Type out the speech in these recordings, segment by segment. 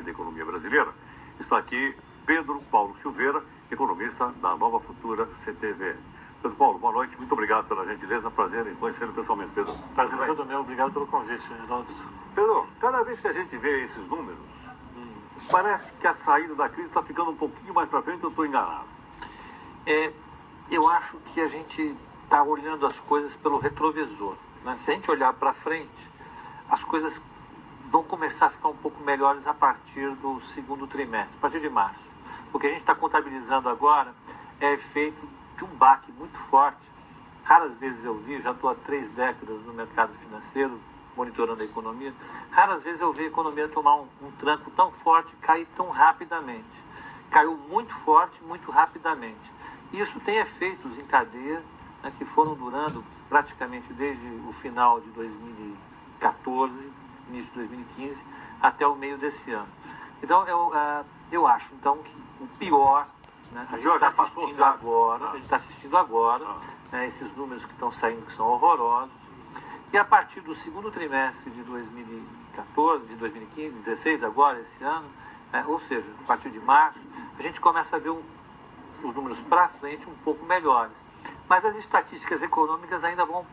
da economia brasileira. Está aqui Pedro Paulo Silveira, economista da Nova Futura CTV. Pedro Paulo, boa noite, muito obrigado pela gentileza, prazer em conhecê-lo pessoalmente, Pedro. Prazer é todo meu, obrigado pelo convite, Geraldo. Pedro, cada vez que a gente vê esses números, parece que a saída da crise está ficando um pouquinho mais para frente, eu estou enganado. Eu acho que a gente está olhando as coisas pelo retrovisor, né? Se a gente olhar para frente, as coisas vão começar a ficar um pouco melhores a partir do segundo trimestre, a partir de março. O que a gente está contabilizando agora é efeito de um baque muito forte. Raras vezes eu vi, já estou há 3 décadas no mercado financeiro, monitorando a economia, raras vezes eu vi a economia tomar um tranco tão forte e cair tão rapidamente. Caiu muito forte, muito rapidamente. E isso tem efeitos em cadeia, né, que foram durando praticamente desde o final de 2014, início de 2015, até o meio desse ano. Então, eu acho então, que o pior, né, a gente está assistindo agora, né, esses números que estão saindo, que são horrorosos, e a partir do segundo trimestre de 2014, de 2015, 2016, agora, esse ano, ou seja, a partir de março, a gente começa a ver os números para frente um pouco melhores. Mas as estatísticas econômicas ainda vão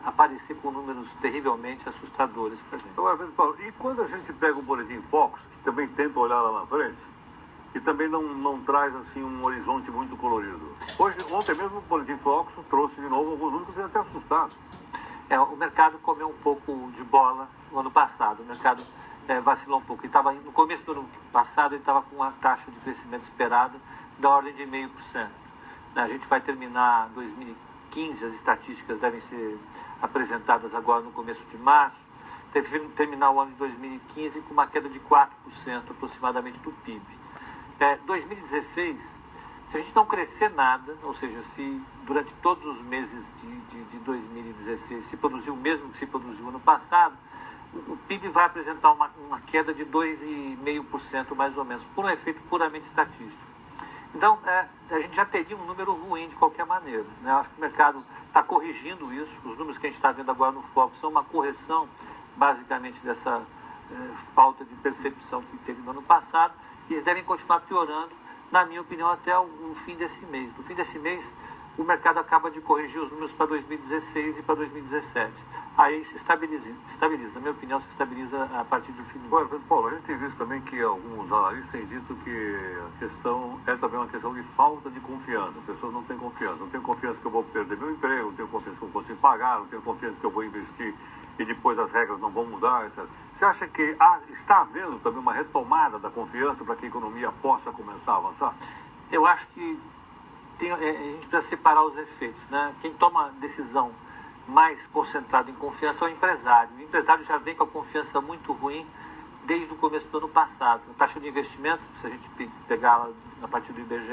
aparecer com números terrivelmente assustadores para a gente. Agora, Pedro Paulo, e quando a gente pega o Boletim Focus, que também tenta olhar lá na frente, e também não traz assim um horizonte muito colorido? Ontem mesmo o Boletim Focus trouxe de novo alguns números que até assustaram. O mercado comeu um pouco de bola no ano passado. O mercado vacilou um pouco. No começo do ano passado, ele estava com uma taxa de crescimento esperada da ordem de 0,5%. A gente vai terminar 2015, as estatísticas devem ser apresentadas agora no começo de março. Deve terminar o ano de 2015 com uma queda de 4% aproximadamente do PIB. 2016, se a gente não crescer nada, ou seja, se durante todos os meses de 2016 se produzir o mesmo que se produziu ano passado, o PIB vai apresentar uma queda de 2,5% mais ou menos, por um efeito puramente estatístico. Então, a gente já teria um número ruim de qualquer maneira, né? Eu acho que o mercado está corrigindo isso. Os números que a gente está vendo agora no foco são uma correção, basicamente, dessa falta de percepção que teve no ano passado, e eles devem continuar piorando, na minha opinião, até o fim desse mês. No fim desse mês, o mercado acaba de corrigir os números para 2016 e para 2017. Aí se estabiliza. Na minha opinião, se estabiliza a partir do fim do mês. Olha, Pedro Paulo, a gente tem visto também que alguns analistas têm dito que a questão é também uma questão de falta de confiança. As pessoas não têm confiança. Não tenho confiança que eu vou perder meu emprego, não tenho confiança que eu vou conseguir pagar, não tenho confiança que eu vou investir e depois as regras não vão mudar, etc. Você acha que está havendo também uma retomada da confiança para que a economia possa começar a avançar? Eu acho que a gente precisa separar os efeitos, né? Quem toma decisão mais concentrado em confiança é o empresário. O empresário já vem com a confiança muito ruim desde o começo do ano passado. A taxa de investimento, se a gente pegar a partir do IBGE,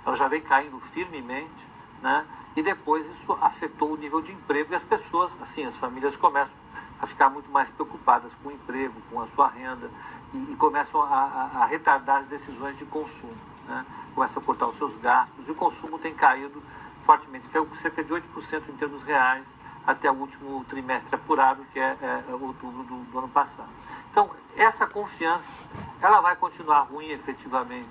ela já vem caindo firmemente, né? E depois isso afetou o nível de emprego e as pessoas, assim, as famílias começam a ficar muito mais preocupadas com o emprego, com a sua renda e começam a retardar as decisões de consumo, né? Começam a cortar os seus gastos e o consumo tem caído fortemente, caiu cerca de 8% em termos reais até o último trimestre apurado, que é outubro do ano passado. Então, essa confiança, ela vai continuar ruim efetivamente,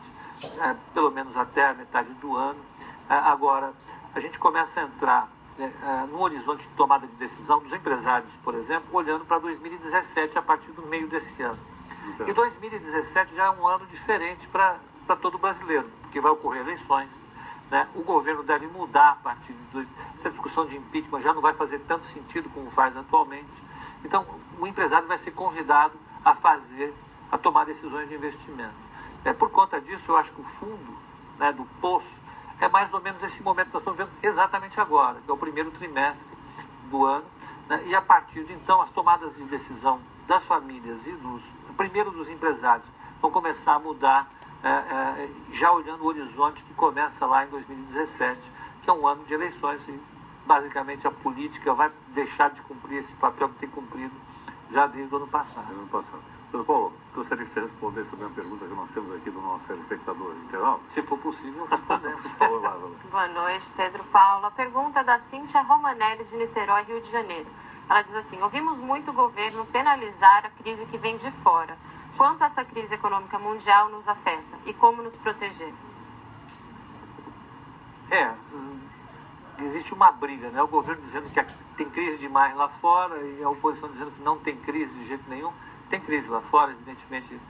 pelo menos até a metade do ano. Agora, a gente começa a entrar no horizonte de tomada de decisão dos empresários, por exemplo, olhando para 2017 a partir do meio desse ano. Então. E 2017 já é um ano diferente para todo brasileiro, porque vai ocorrer eleições, né? O governo deve mudar a partir de... Essa discussão de impeachment já não vai fazer tanto sentido como faz atualmente. Então, o empresário vai ser convidado a tomar decisões de investimento. Por conta disso, eu acho que o fundo, né, do poço é mais ou menos esse momento que nós estamos vendo exatamente agora, que é o primeiro trimestre do ano, né? E a partir de então, as tomadas de decisão das famílias e primeiro dos empresários vão começar a mudar, já olhando o horizonte que começa lá em 2017, que é um ano de eleições e basicamente a política vai deixar de cumprir esse papel que tem cumprido já desde o ano passado. Pedro Paulo, gostaria que você respondesse também a pergunta que nós temos aqui do nosso telespectador internauta. Se for possível, respondemos. Boa noite, Pedro Paulo. A pergunta da Cíntia Romanelli, de Niterói, Rio de Janeiro. Ela diz assim: ouvimos muito o governo penalizar a crise que vem de fora, Quanto essa crise econômica mundial nos afeta e como nos proteger? Existe uma briga, né? O governo dizendo que tem crise demais lá fora e a oposição dizendo que não tem crise de jeito nenhum. Tem crise lá fora, evidentemente.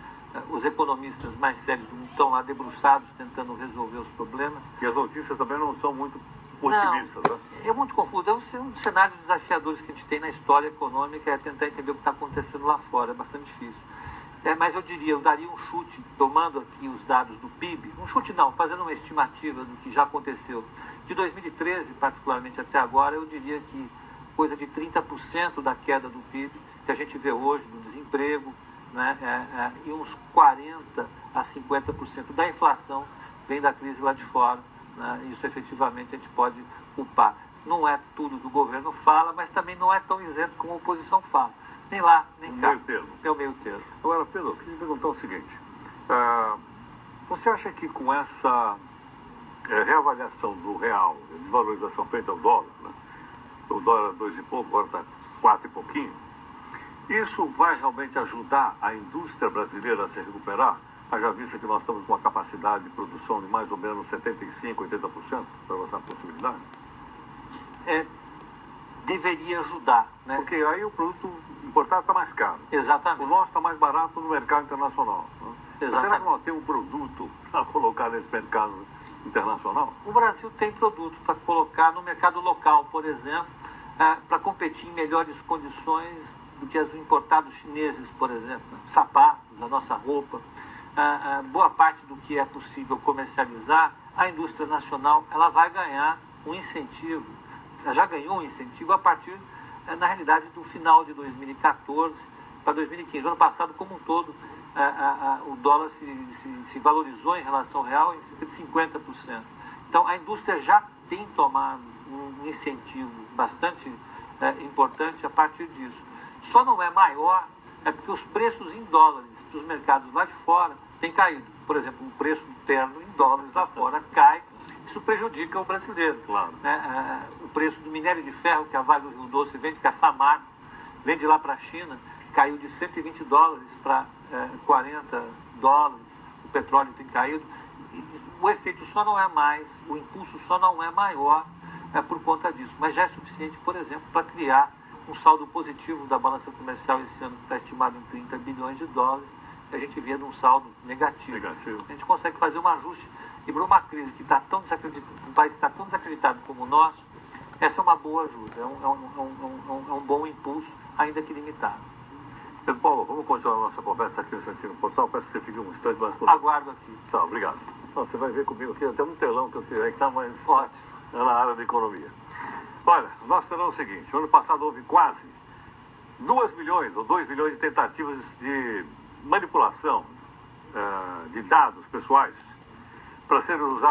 Os economistas mais sérios do mundo estão lá debruçados tentando resolver os problemas. E as notícias também não são muito otimistas, né? É muito confuso. É um dos cenários desafiadores que a gente tem na história econômica, é tentar entender o que está acontecendo lá fora. É bastante difícil. Mas eu daria um chute, tomando aqui os dados do PIB, um chute não, fazendo uma estimativa do que já aconteceu. De 2013, particularmente até agora, eu diria que coisa de 30% da queda do PIB que a gente vê hoje, do desemprego, né, e uns 40% a 50% da inflação vem da crise lá de fora. Né, isso efetivamente a gente pode culpar. Não é tudo que o governo fala, mas também não é tão isento como a oposição fala. Nem lá, nem cá. É o meio termo. Agora, Pedro, eu queria perguntar o seguinte. Você acha que com essa reavaliação do real, desvalorização frente ao dólar, né? O dólar era 2 e pouco, agora está 4 e pouquinho, isso vai realmente ajudar a indústria brasileira a se recuperar? Haja vista que nós estamos com uma capacidade de produção de mais ou menos 75%, 80% para essa possibilidade? Deveria ajudar, né? Porque aí o produto importado está mais caro. Exatamente. O nosso está mais barato no mercado internacional. Né? Exatamente. Será que nós temos um produto para colocar nesse mercado internacional? O Brasil tem produto para colocar no mercado local, por exemplo, para competir em melhores condições do que os importados chineses, por exemplo. Sapatos, a nossa roupa. Boa parte do que é possível comercializar, a indústria nacional ela vai ganhar um incentivo. Ela já ganhou um incentivo a partir, na realidade, do final de 2014 para 2015. No ano passado, como um todo, o dólar se valorizou em relação ao real em cerca de 50%. Então, a indústria já tem tomado um incentivo bastante importante a partir disso. Só não é maior porque os preços em dólares dos mercados lá de fora têm caído. Por exemplo, o preço do terno em dólares lá fora cai. Isso prejudica o brasileiro. Claro. O preço do minério de ferro que a Vale do Rio Doce vende, que a Samarco vende lá para a China, caiu de 120 dólares para 40 dólares. O petróleo tem caído. O efeito só não é mais, o impulso só não é maior por conta disso. Mas já é suficiente, por exemplo, para criar um saldo positivo da balança comercial esse ano, que está estimado em 30 bilhões de dólares. A gente via de um saldo negativo. A gente consegue fazer um ajuste. E para uma crise que está tão desacreditada, um país que está tão desacreditado como o nosso, essa é uma boa ajuda, é um bom impulso, ainda que limitado. Pedro Paulo, vamos continuar a nossa conversa aqui no Santinho Portal. Peço que você fique um instante mais comigo. Aguardo aqui. Tá, obrigado. Não, você vai ver comigo aqui, até um telão que eu tirei que está mais ótimo na área da economia. Olha, nós teremos o seguinte, no ano passado houve quase 2 milhões ou 2 milhões de tentativas de manipulação de dados pessoais para serem usados